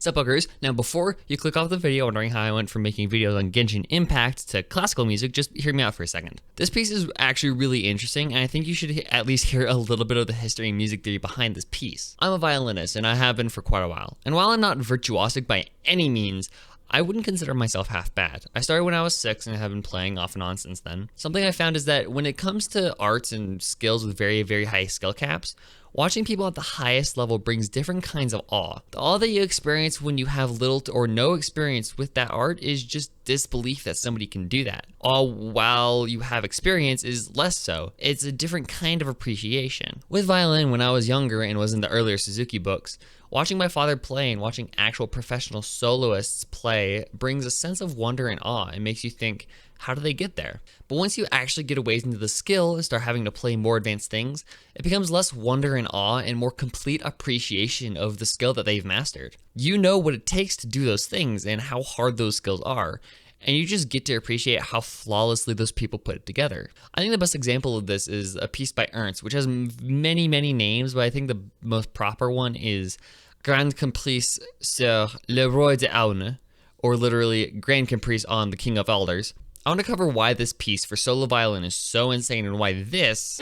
Sup buggers, now before you click off the video wondering how I went from making videos on Genshin Impact to classical music, just hear me out for a second. This piece is actually really interesting, and I think you should at least hear a little bit of the history and music theory behind this piece. I'm a violinist, and I have been for quite a while, and while I'm not virtuosic by any means, I wouldn't consider myself half bad. I started when I was 6 and have been playing off and on since then. Something I found is that when it comes to arts and skills with very, very high skill caps, watching people at the highest level brings different kinds of awe. The awe that you experience when you have little or no experience with that art is just disbelief that somebody can do that. Awe while you have experience is less so. It's a different kind of appreciation. With violin, when I was younger and was in the earlier Suzuki books, watching my father play and watching actual professional soloists play brings a sense of wonder and awe and makes you think, how do they get there? But once you actually get a ways into the skill and start having to play more advanced things, it becomes less wonder and awe and more complete appreciation of the skill that they've mastered. You know what it takes to do those things and how hard those skills are, and you just get to appreciate how flawlessly those people put it together. I think the best example of this is a piece by Ernst, which has many, many names, but I think the most proper one is Grand Caprice sur le Roi d'Aune, or literally Grand Caprice on the King of Elders. I want to cover why this piece for solo violin is so insane and why this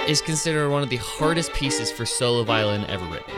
is considered one of the hardest pieces for solo violin ever written.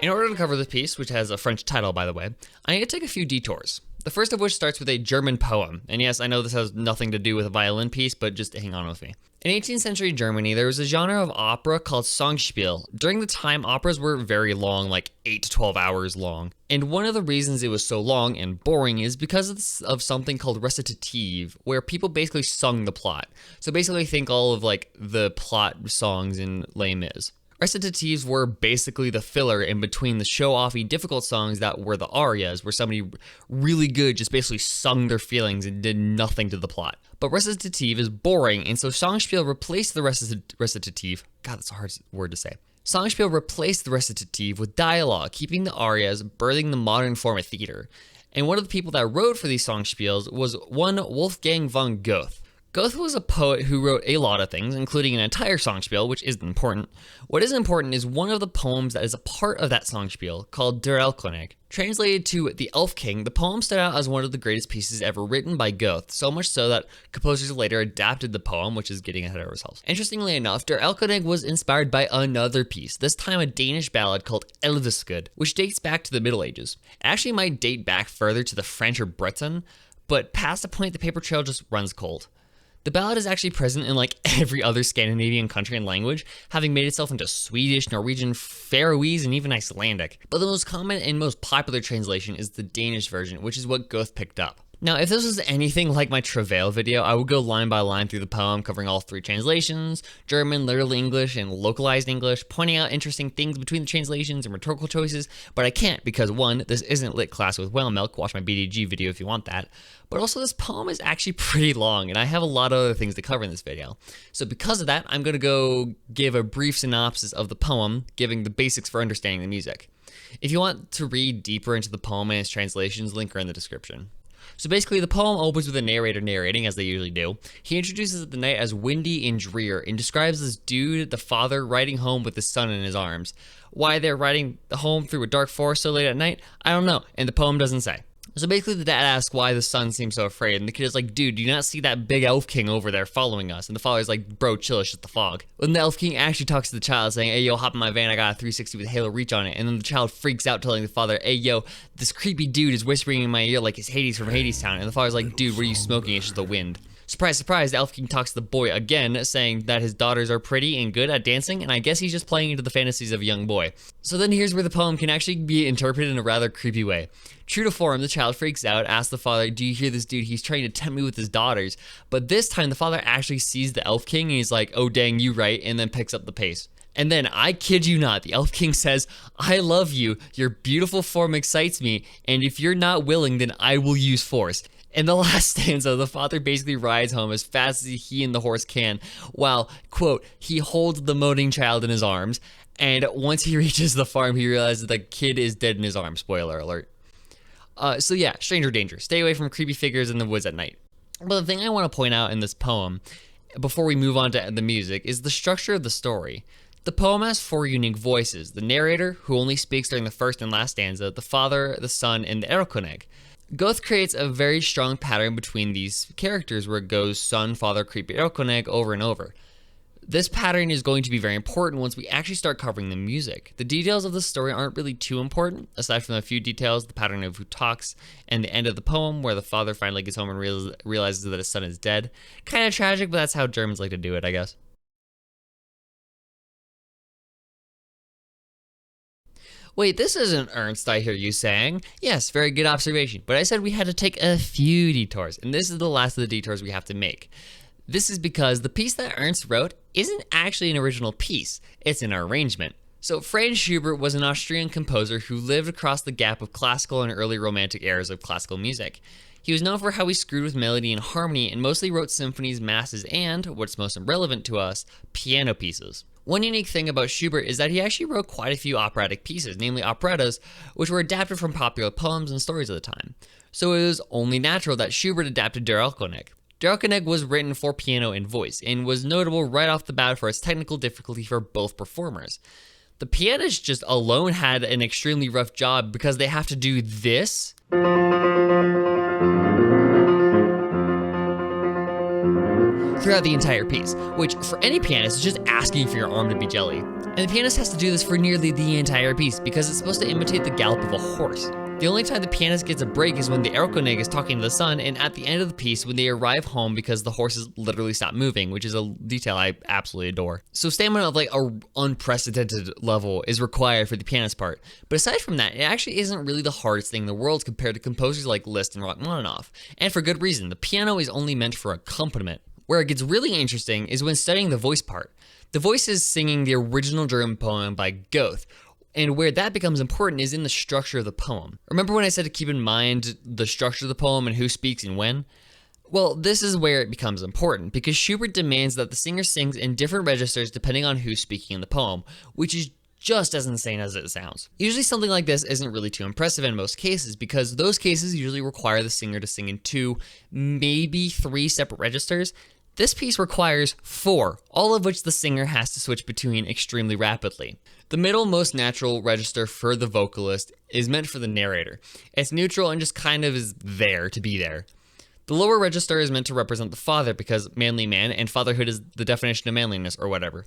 In order to cover this piece, which has a French title by the way, I need to take a few detours. The first of which starts with a German poem, and yes, I know this has nothing to do with a violin piece, but just hang on with me. In 18th century Germany, there was a genre of opera called Songspiel. During the time, operas were very long, like 8 to 12 hours long. And one of the reasons it was so long and boring is because of something called recitative, where people basically sung the plot. So basically think all of like the plot songs in Les Mis. Recitatives were basically the filler in between the show-offy difficult songs that were the arias, where somebody really good just basically sung their feelings and did nothing to the plot. But recitative is boring, and so Songspiel replaced the recitative. God, that's a hard word to say. Songspiel replaced the recitative with dialogue, keeping the arias, birthing the modern form of theater. And one of the people that wrote for these Songspiels was one Wolfgang von Goethe. Goethe was a poet who wrote a lot of things, including an entire songspiel, which isn't important. What is important is one of the poems that is a part of that songspiel, called Der Erlkonig. Translated to The Elf King, the poem stood out as one of the greatest pieces ever written by Goethe, so much so that composers later adapted the poem, which is getting ahead of ourselves. Interestingly enough, Der Erlkonig was inspired by another piece, this time a Danish ballad called Elveskud, which dates back to the Middle Ages. It actually might date back further to the French or Breton, but past the point the paper trail just runs cold. The ballad is actually present in like every other Scandinavian country and language, having made itself into Swedish, Norwegian, Faroese, and even Icelandic. But the most common and most popular translation is the Danish version, which is what Goethe picked up. Now, if this was anything like my Travail video, I would go line by line through the poem, covering all 3 translations, German, literal English, and localized English, pointing out interesting things between the translations and rhetorical choices, but I can't because 1, this isn't lit class with whale milk, watch my BDG video if you want that, but also this poem is actually pretty long, and I have a lot of other things to cover in this video. So because of that, I'm going to go give a brief synopsis of the poem, giving the basics for understanding the music. If you want to read deeper into the poem and its translations, link are in the description. So basically, the poem opens with a narrator narrating, as they usually do. He introduces the night as windy and drear, and describes this dude, the father, riding home with his son in his arms. Why they're riding home through a dark forest so late at night, I don't know, and the poem doesn't say. So basically, the dad asks why the son seems so afraid, and the kid is like, dude, do you not see that big elf king over there following us? And the father's like, bro, chill, it's just the fog. When the elf king actually talks to the child, saying, hey, yo, hop in my van, I got a 360 with Halo Reach on it. And then the child freaks out, telling the father, hey, yo, this creepy dude is whispering in my ear like it's Hades from Hades Town. And the father's like, dude, what are you smoking? It's just the wind. Surprise, surprise, the Elf King talks to the boy again, saying that his daughters are pretty and good at dancing, and I guess he's just playing into the fantasies of a young boy. So then here's where the poem can actually be interpreted in a rather creepy way. True to form, the child freaks out, asks the father, do you hear this dude? He's trying to tempt me with his daughters. But this time, the father actually sees the Elf King, and he's like, oh dang, you right, and then picks up the pace. And then, I kid you not, the Elf King says, I love you, your beautiful form excites me, and if you're not willing, then I will use force. In the last stanza, the father basically rides home as fast as he and the horse can, while, quote, he holds the moaning child in his arms, and once he reaches the farm, he realizes the kid is dead in his arms, spoiler alert. So yeah, stranger danger. Stay away from creepy figures in the woods at night. But the thing I want to point out in this poem, before we move on to the music, is the structure of the story. The poem has 4 unique voices: the narrator, who only speaks during the first and last stanza, the father, the son, and the Erlkonig. Goethe creates a very strong pattern between these characters where it goes son, father, creepy Erlkonig over and over. This pattern is going to be very important once we actually start covering the music. The details of the story aren't really too important, aside from a few details, the pattern of who talks, and the end of the poem where the father finally gets home and realizes that his son is dead. Kind of tragic, but that's how Germans like to do it, I guess. Wait, this isn't Ernst, I hear you saying. Yes, very good observation, but I said we had to take a few detours, and this is the last of the detours we have to make. This is because the piece that Ernst wrote isn't actually an original piece, it's an arrangement. So Franz Schubert was an Austrian composer who lived across the gap of classical and early romantic eras of classical music. He was known for how he screwed with melody and harmony and mostly wrote symphonies, masses, and, what's most relevant to us, piano pieces. One unique thing about Schubert is that he actually wrote quite a few operatic pieces, namely operettas, which were adapted from popular poems and stories of the time. So it was only natural that Schubert adapted Der Erlkonig. Der Erlkonig was written for piano and voice, and was notable right off the bat for its technical difficulty for both performers. The pianist just alone had an extremely rough job because they have to do this throughout the entire piece, which for any pianist is just asking for your arm to be jelly. And the pianist has to do this for nearly the entire piece because it's supposed to imitate the gallop of a horse. The only time the pianist gets a break is when the Erlkonig is talking to the son, and at the end of the piece when they arrive home because the horses literally stop moving, which is a detail I absolutely adore. So stamina of like a unprecedented level is required for the pianist part. But aside from that, it actually isn't really the hardest thing in the world compared to composers like Liszt and Rachmaninoff. And for good reason, the piano is only meant for accompaniment. Where it gets really interesting is when studying the voice part. The voice is singing the original German poem by Goethe, and where that becomes important is in the structure of the poem. Remember when I said to keep in mind the structure of the poem and who speaks and when? Well, this is where it becomes important, because Schubert demands that the singer sings in different registers depending on who's speaking in the poem, which is just as insane as it sounds. Usually something like this isn't really too impressive in most cases, because those cases usually require the singer to sing in 2, maybe 3 separate registers. This piece requires 4, all of which the singer has to switch between extremely rapidly. The middle most natural register for the vocalist is meant for the narrator. It's neutral and just kind of is there to be there. The lower register is meant to represent the father because manly man and fatherhood is the definition of manliness or whatever.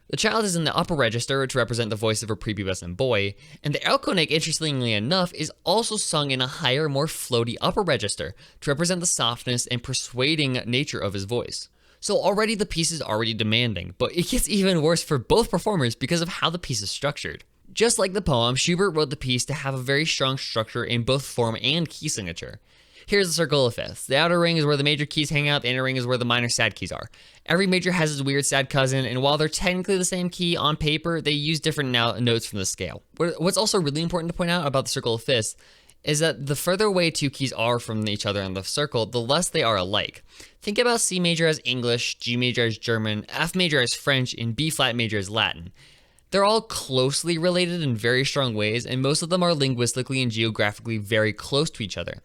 The child is in the upper register to represent the voice of a prepubescent boy, and the Erlkonig, interestingly enough, is also sung in a higher, more floaty upper register to represent the softness and persuading nature of his voice. So already the piece is already demanding, but it gets even worse for both performers because of how the piece is structured. Just like the poem, Schubert wrote the piece to have a very strong structure in both form and key signature. Here's the circle of fifths. The outer ring is where the major keys hang out, the inner ring is where the minor sad keys are. Every major has its weird sad cousin, and while they're technically the same key on paper, they use different notes from the scale. What's also really important to point out about the circle of fifths is that the further away 2 keys are from each other in the circle, the less they are alike. Think about C major as English, G major as German, F major as French, and B flat major as Latin. They're all closely related in very strong ways, and most of them are linguistically and geographically very close to each other.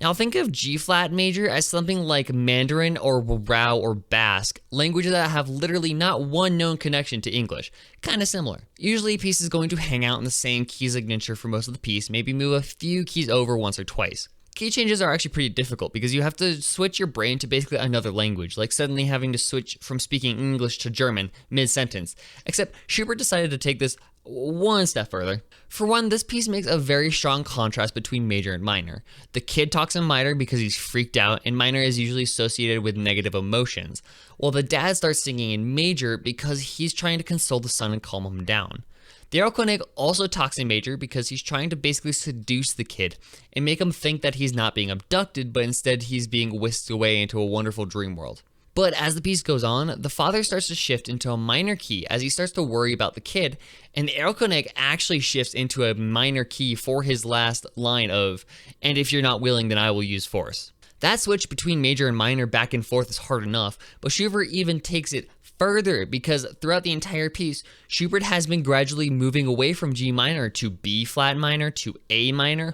Now think of G flat major as something like Mandarin or Warao or Basque, languages that have literally not one known connection to English. Kinda similar. Usually a piece is going to hang out in the same key signature for most of the piece, maybe move a few keys over once or twice. Key changes are actually pretty difficult because you have to switch your brain to basically another language, like suddenly having to switch from speaking English to German mid-sentence. Except Schubert decided to take this one step further. For one, this piece makes a very strong contrast between major and minor. The kid talks in minor because he's freaked out, and minor is usually associated with negative emotions, while the dad starts singing in major because he's trying to console the son and calm him down. The Erlkonig also talks in major because he's trying to basically seduce the kid and make him think that he's not being abducted, but instead he's being whisked away into a wonderful dream world. But as the piece goes on, the father starts to shift into a minor key as he starts to worry about the kid, and the Erlkonig actually shifts into a minor key for his last line of, "And if you're not willing, then I will use force." That switch between major and minor back and forth is hard enough, but Schubert even takes it further because throughout the entire piece, Schubert has been gradually moving away from G minor to B flat minor to A minor,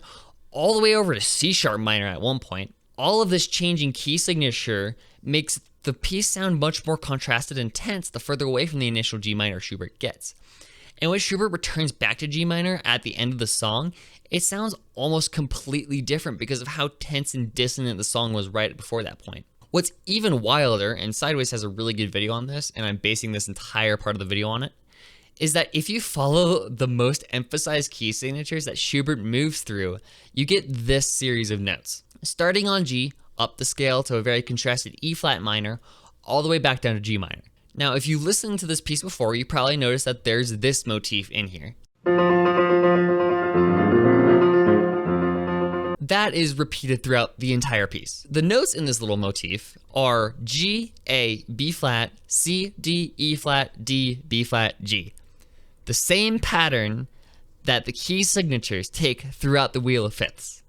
all the way over to C sharp minor at one point. All of this changing key signature makes the piece sound much more contrasted and tense the further away from the initial G minor Schubert gets. And when Schubert returns back to G minor at the end of the song, it sounds almost completely different because of how tense and dissonant the song was right before that point. What's even wilder, and Sideways has a really good video on this, and I'm basing this entire part of the video on it, is that if you follow the most emphasized key signatures that Schubert moves through, you get this series of notes. Starting on G, up the scale to a very contrasted E flat minor, all the way back down to G minor. Now, if you listened to this piece before, you probably noticed that there's this motif in here. That is repeated throughout the entire piece. The notes in this little motif are G, A, B flat, C, D, E flat, D, B flat, G. The same pattern that the key signatures take throughout the Wheel of Fifths.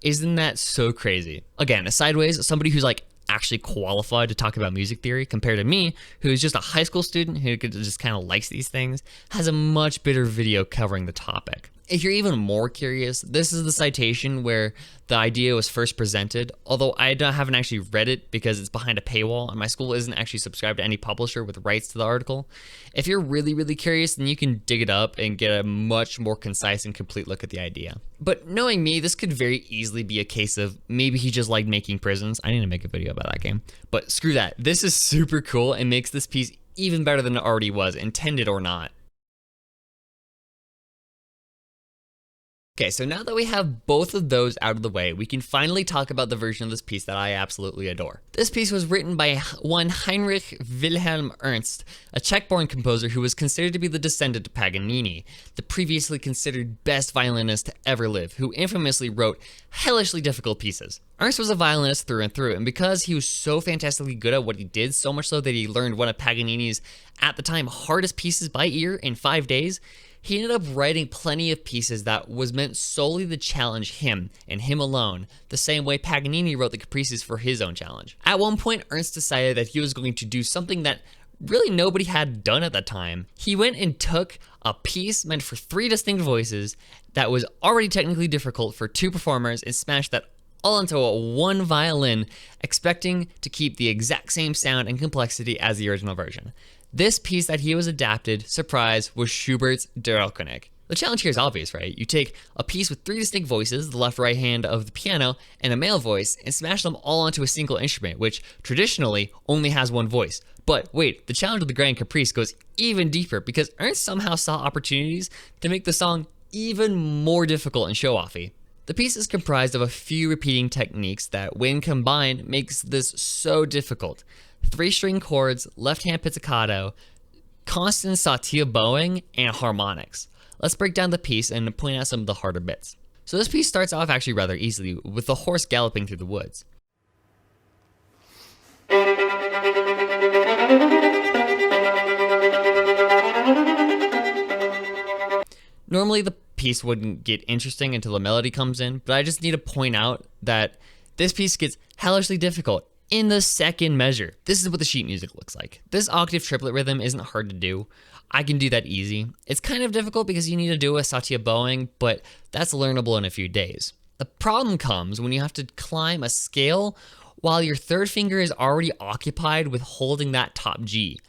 Isn't that so crazy? Again, as Sideways, somebody who's like actually qualified to talk about music theory compared to me, who's just a high school student who just kind of likes these things, has a much better video covering the topic. If you're even more curious, this is the citation where the idea was first presented, although I haven't actually read it because it's behind a paywall and my school isn't actually subscribed to any publisher with rights to the article. If you're really, really curious, then you can dig it up and get a much more concise and complete look at the idea. But knowing me, this could very easily be a case of maybe he just liked making prisons. I need to make a video about that game. But screw that. This is super cool and makes this piece even better than it already was, intended or not. Okay, so now that we have both of those out of the way, we can finally talk about the version of this piece that I absolutely adore. This piece was written by one Heinrich Wilhelm Ernst, a Czech-born composer who was considered to be the descendant of Paganini, the previously considered best violinist to ever live, who infamously wrote hellishly difficult pieces. Ernst was a violinist through and through, and because he was so fantastically good at what he did, so much so that he learned one of Paganini's, at the time, hardest pieces by ear in 5 days, he ended up writing plenty of pieces that was meant solely to challenge him, and him alone, the same way Paganini wrote the Caprices for his own challenge. At one point, Ernst decided that he was going to do something that really nobody had done at the time. He went and took a piece meant for 3 distinct voices that was already technically difficult for 2 performers and smashed that all into one violin, expecting to keep the exact same sound and complexity as the original version. This piece that he was adapted, surprise, was Schubert's Erlkonig. The challenge here is obvious, right? You take a piece with 3 distinct voices, the left, right hand of the piano, and a male voice, and smash them all onto a single instrument, which traditionally only has 1 voice. But wait, the challenge of the Grand Caprice goes even deeper because Ernst somehow saw opportunities to make the song even more difficult and show-offy. The piece is comprised of a few repeating techniques that, when combined, makes this so difficult. 3-string chords, left-hand pizzicato, constant sautillo bowing, and harmonics. Let's break down the piece and point out some of the harder bits. So this piece starts off actually rather easily, with the horse galloping through the woods. Normally the piece wouldn't get interesting until the melody comes in, but I just need to point out that this piece gets hellishly difficult in the second measure. This is what the sheet music looks like. This octave triplet rhythm isn't hard to do. I can do that easy. It's kind of difficult because you need to do a sautillo bowing, but that's learnable in a few days. The problem comes when you have to climb a scale while your 3rd finger is already occupied with holding that top G.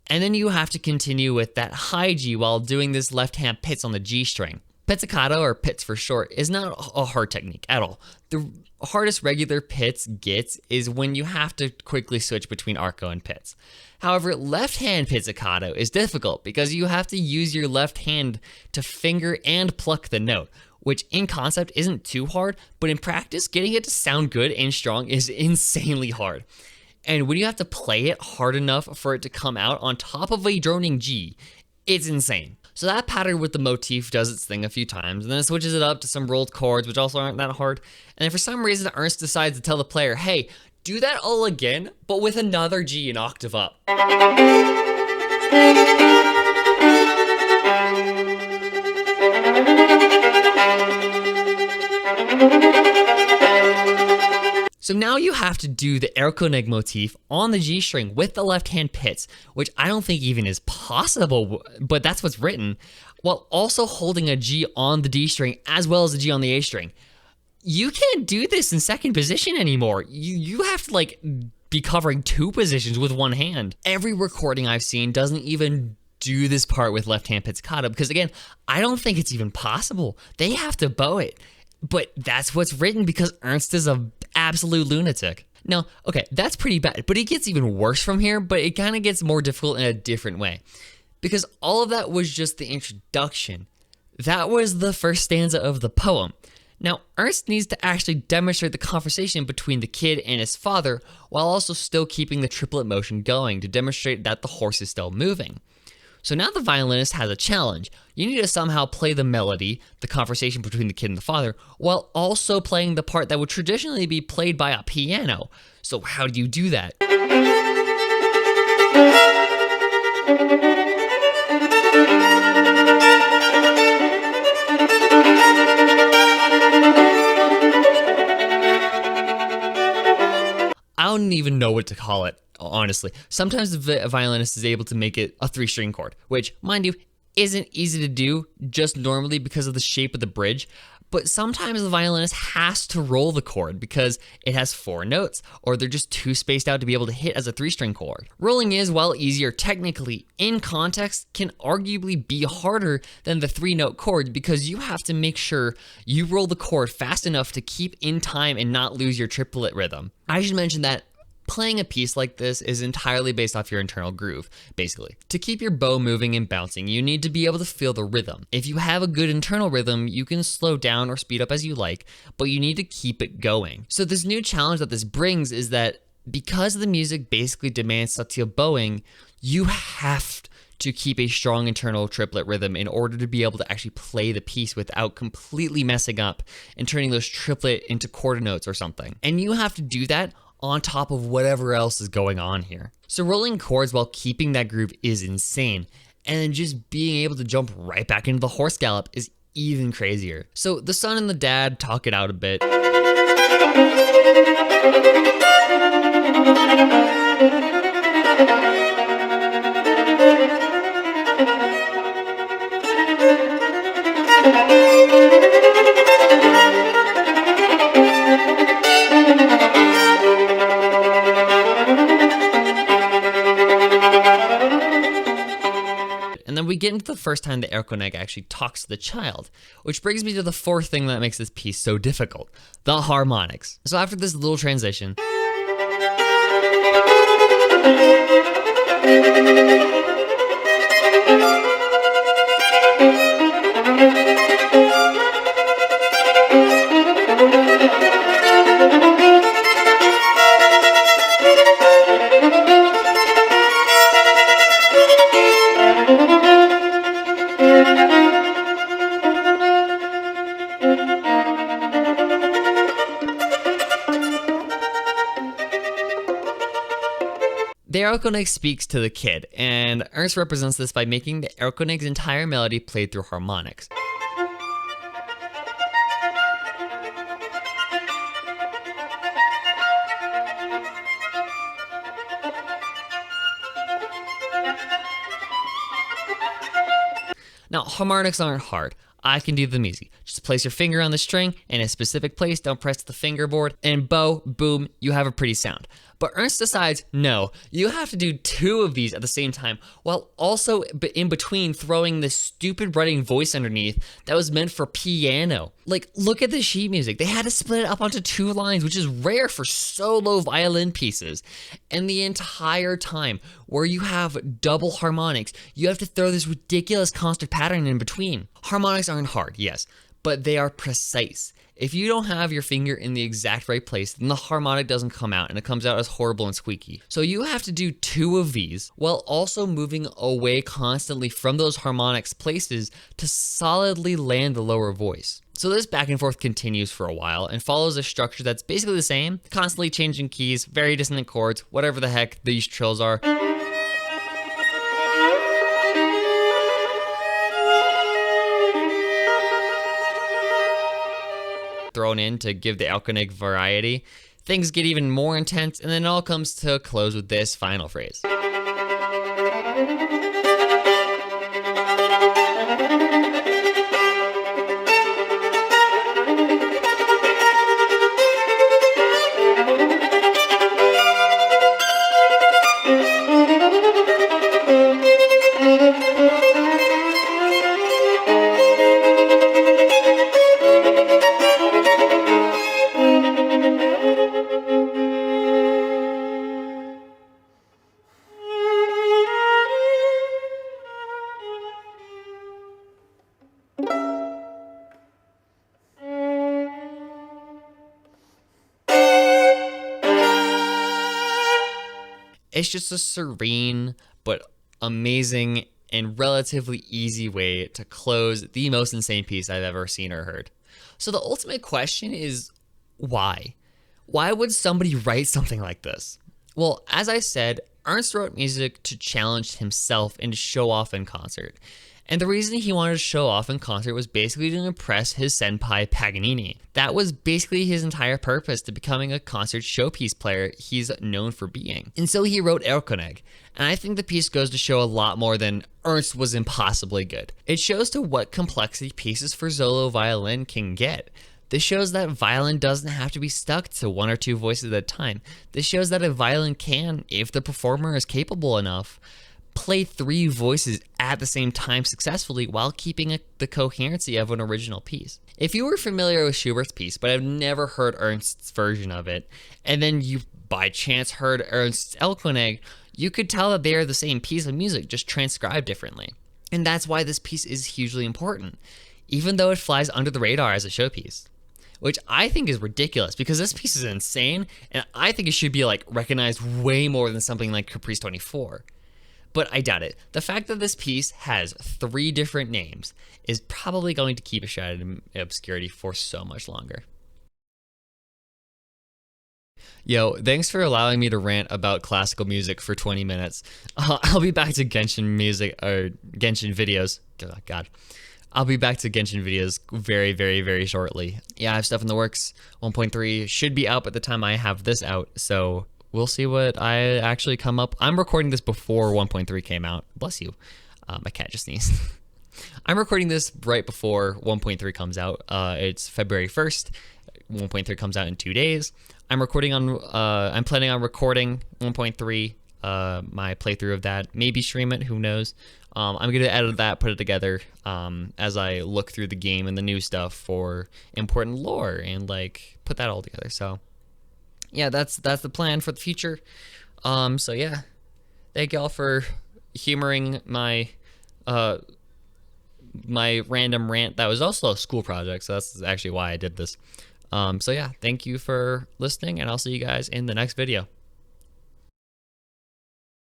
And then you have to continue with that high G while doing this left-hand pizz on the G string. Pizzicato, or pizz for short, is not a hard technique at all. The hardest regular pizz gets is when you have to quickly switch between arco and pizz. However, left-hand pizzicato is difficult because you have to use your left hand to finger and pluck the note, which in concept isn't too hard, but in practice, getting it to sound good and strong is insanely hard. And when you have to play it hard enough for it to come out on top of a droning G, it's insane. So that pattern with the motif does its thing a few times, and then it switches it up to some rolled chords, which also aren't that hard. And then for some reason, Ernst decides to tell the player, hey, do that all again, but with another G an octave up. So now you have to do the Erlkonig motif on the G string with the left-hand pizz, which I don't think even is possible, but that's what's written, while also holding a G on the D string as well as a G on the A string. you can't do this in second position anymore. You have to like be covering two positions with one hand. Every recording I've seen doesn't even do this part with left hand pizzicato because again, I don't think it's even possible. They have to bow it. But that's what's written because Ernst is a absolute lunatic. Now, okay, that's pretty bad, but it gets even worse from here, but it kind of gets more difficult in a different way. Because all of that was just the introduction. That was the first stanza of the poem. Now, Ernst needs to actually demonstrate the conversation between the kid and his father while also still keeping the triplet motion going to demonstrate that the horse is still moving. So now the violinist has a challenge. You need to somehow play the melody, the conversation between the kid and the father, while also playing the part that would traditionally be played by a piano. So how do you do that? I don't even know what to call it, honestly. Sometimes the violinist is able to make it a 3-string chord, which, mind you, isn't easy to do just normally because of the shape of the bridge. But sometimes the violinist has to roll the chord because it has 4 notes, or they're just too spaced out to be able to hit as a 3-string chord. Rolling is, while easier technically, in context, can arguably be harder than the 3-note chord because you have to make sure you roll the chord fast enough to keep in time and not lose your triplet rhythm. I should mention that playing a piece like this is entirely based off your internal groove, basically. To keep your bow moving and bouncing, you need to be able to feel the rhythm. If you have a good internal rhythm, you can slow down or speed up as you like, but you need to keep it going. So this new challenge that this brings is that because the music basically demands subtle bowing, you have to keep a strong internal triplet rhythm in order to be able to actually play the piece without completely messing up and turning those triplet into quarter notes or something. And you have to do that on top of whatever else is going on here. So rolling chords while keeping that groove is insane. And then just being able to jump right back into the horse gallop is even crazier. So the son and the dad talk it out a bit. We get into the first time that Erlkonig actually talks to the child, which brings me to the fourth thing that makes this piece so difficult, the harmonics. So after this little transition, the Erlkonig speaks to the kid, and Ernst represents this by making the Erlkonig's entire melody played through harmonics. Now, harmonics aren't hard. I can do them easy. Just place your finger on the string in a specific place, don't press the fingerboard, and bow, boom, you have a pretty sound. But Ernst decides, no, you have to do 2 of these at the same time, while also in between throwing this stupid running voice underneath that was meant for piano. Like, look at the sheet music. They had to split it up onto 2 lines, which is rare for solo violin pieces. And the entire time, where you have double harmonics, you have to throw this ridiculous constant pattern in between. Harmonics aren't hard, yes, but they are precise. If you don't have your finger in the exact right place, then the harmonic doesn't come out and it comes out as horrible and squeaky. So you have to do 2 of these while also moving away constantly from those harmonics places to solidly land the lower voice. So this back and forth continues for a while and follows a structure that's basically the same, constantly changing keys, very dissonant chords, whatever the heck these trills are. Thrown in to give the Erlkonig variety. Things get even more intense, and then it all comes to a close with this final phrase. It's just a serene but amazing and relatively easy way to close the most insane piece I've ever seen or heard. So the ultimate question is why? Why would somebody write something like this? Well, as I said, Ernst wrote music to challenge himself and to show off in concert. And the reason he wanted to show off in concert was basically to impress his senpai Paganini. That was basically his entire purpose to becoming a concert showpiece player he's known for being. And so he wrote Erlkonig. And I think the piece goes to show a lot more than Ernst was impossibly good. It shows to what complexity pieces for solo violin can get. This shows that violin doesn't have to be stuck to one or two voices at a time. This shows that a violin can, if the performer is capable enough, play three voices at the same time successfully while keeping the coherency of an original piece. If you were familiar with Schubert's piece, but have never heard Ernst's version of it, and then you by chance heard Ernst's Erlkonig, you could tell that they are the same piece of music, just transcribed differently. And that's why this piece is hugely important, even though it flies under the radar as a showpiece. Which I think is ridiculous because this piece is insane, and I think it should be like recognized way more than something like Caprice 24. But I doubt it. The fact that this piece has 3 different names is probably going to keep it shrouded in obscurity for so much longer. Yo, thanks for allowing me to rant about classical music for 20 minutes. I'll be back to Genshin music, or Genshin videos. Oh, God. I'll be back to Genshin videos very, very, very shortly. Yeah, I have stuff in the works. 1.3 should be out by the time I have this out, so we'll see what I actually come up. I'm recording this before 1.3 came out. Bless you. My cat just sneezed. I'm recording this right before 1.3 comes out. It's February 1st. 1.3 comes out in 2 days. I'm planning on recording 1.3, my playthrough of that. Maybe stream it, who knows. I'm going to edit that, put it together as I look through the game and the new stuff for important lore and like put that all together. So yeah, that's the plan for the future. So yeah, thank y'all for humoring my my random rant. That was also a school project, so that's actually why I did this. So yeah, thank you for listening, and I'll see you guys in the next video.